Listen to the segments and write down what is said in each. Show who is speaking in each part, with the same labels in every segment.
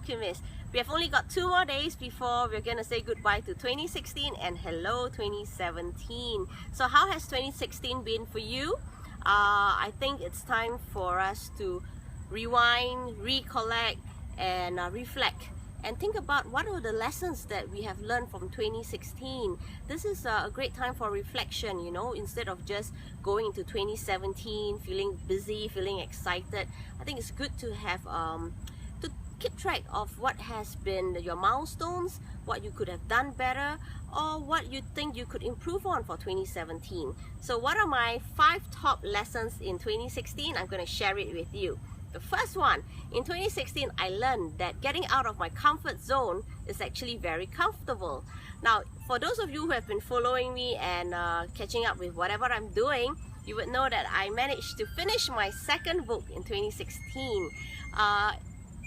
Speaker 1: Alchemist. We have only got 2 more days before we're going to say goodbye to 2016 and hello 2017. So how has 2016 been for you? I think it's time for us to rewind, recollect and reflect and think about what are the lessons that we have learned from 2016. This is a great time for reflection, you know, instead of just going into 2017 feeling busy, feeling excited. I think it's good to have to keep track of what has been your milestones, what you could have done better, or what you think you could improve on for 2017. So what are my 5 top lessons in 2016? I'm going to share it with you. The first one, in 2016, I learned that getting out of my comfort zone is actually very comfortable. Now, for those of you who have been following me and catching up with whatever I'm doing, you would know that I managed to finish my 2nd book in 2016.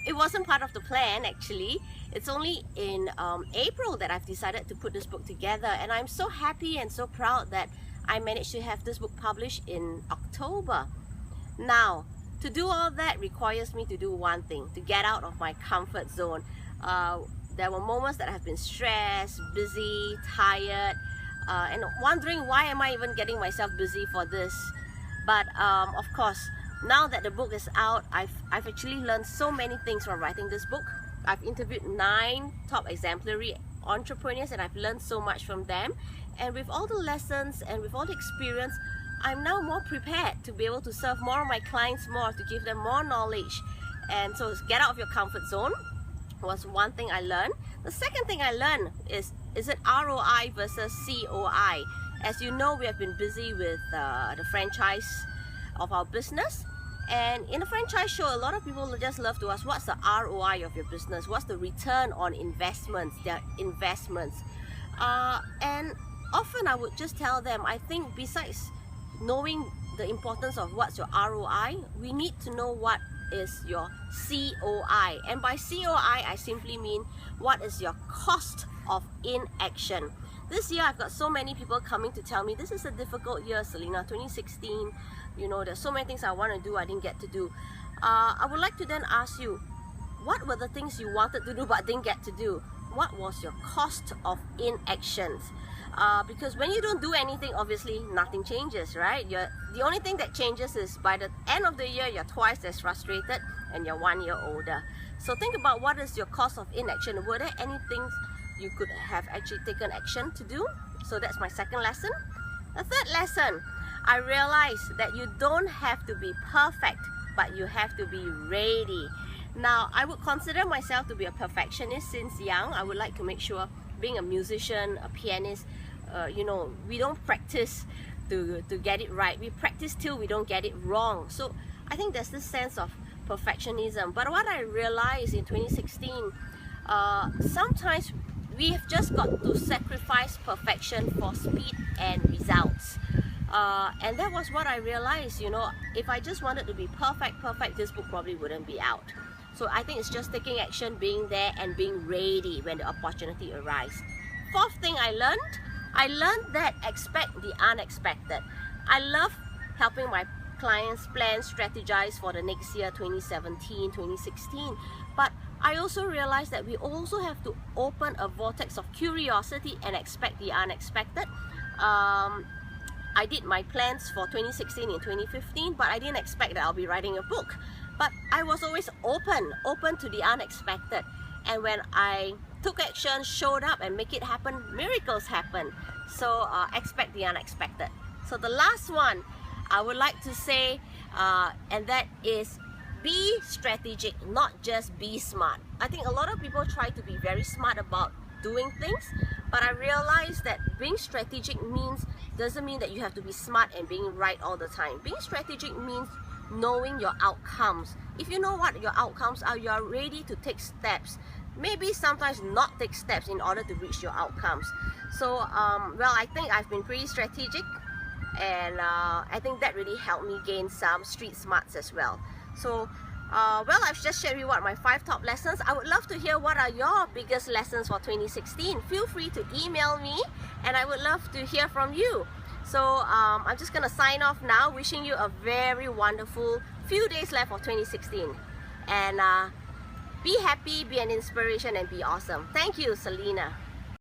Speaker 1: It wasn't part of the plan actually. It's only in April that I've decided to put this book together, and I'm so happy and so proud that I managed to have this book published in October. Now, to do all that requires me to do one thing, to get out of my comfort zone. There were moments that I've been stressed, busy, tired, and wondering why am I even getting myself busy for this. But of course, now that the book is out, I've actually learned so many things from writing this book. I've interviewed 9 top exemplary entrepreneurs and I've learned so much from them. And with all the lessons and with all the experience, I'm now more prepared to be able to serve more of my clients more, to give them more knowledge. And so get out of your comfort zone was one thing I learned. The second thing I learned is it ROI versus COI? As you know, we have been busy with the franchise of our business. And in the franchise show, a lot of people just love to ask, what's the ROI of your business? What's the return on investments, their investments? And often I would just tell them, I think besides knowing the importance of what's your ROI, we need to know what is your COI. And by COI, I simply mean what is your cost of inaction. This year, I've got so many people coming to tell me, this is a difficult year, Selina, 2016. You know, there's so many things I want to do, I didn't get to do. I would like to then ask you, what were the things you wanted to do but didn't get to do? What was your cost of inactions? Because when you don't do anything, obviously nothing changes, right? The only thing that changes is by the end of the year, you're twice as frustrated and you're 1 year older. So think about what is your cost of inaction. Were there any things you could have actually taken action to do? So that's my 2nd lesson. The 3rd lesson, I realized that you don't have to be perfect, but you have to be ready. Now, I would consider myself to be a perfectionist since young. I would like to make sure, being a musician, a pianist, you know, we don't practice to get it right. We practice till we don't get it wrong. So I think there's this sense of perfectionism. But what I realized in 2016, sometimes we've just got to sacrifice perfection for speed and results. And that was what I realized, you know, if I just wanted to be perfect, this book probably wouldn't be out. So I think it's just taking action, being there and being ready when the opportunity arises. 4th thing I learned that expect the unexpected. I love helping my clients plan, strategize for the next year, 2017, 2016. But I also realized that we also have to open a vortex of curiosity and expect the unexpected. I did my plans for 2016 in 2015, but I didn't expect that I'll be writing a book. But I was always open to the unexpected. And when I took action, showed up and make it happen, miracles happen. So expect the unexpected. So the last one I would like to say, and that is be strategic, not just be smart. I think a lot of people try to be very smart about doing things, but I realized that being strategic doesn't mean that you have to be smart and being right all the time. Being strategic means knowing your outcomes. If you know what your outcomes are, you are ready to take steps. Maybe sometimes not take steps in order to reach your outcomes. So, well, I think I've been pretty strategic, and I think that really helped me gain some street smarts as well. So, well, I've just shared with you what my 5 top lessons. I would love to hear what are your biggest lessons for 2016. Feel free to email me, and I would love to hear from you. So I'm just gonna sign off now, wishing you a very wonderful few days left of 2016, and Be happy, be an inspiration, and be awesome. Thank you, Selina.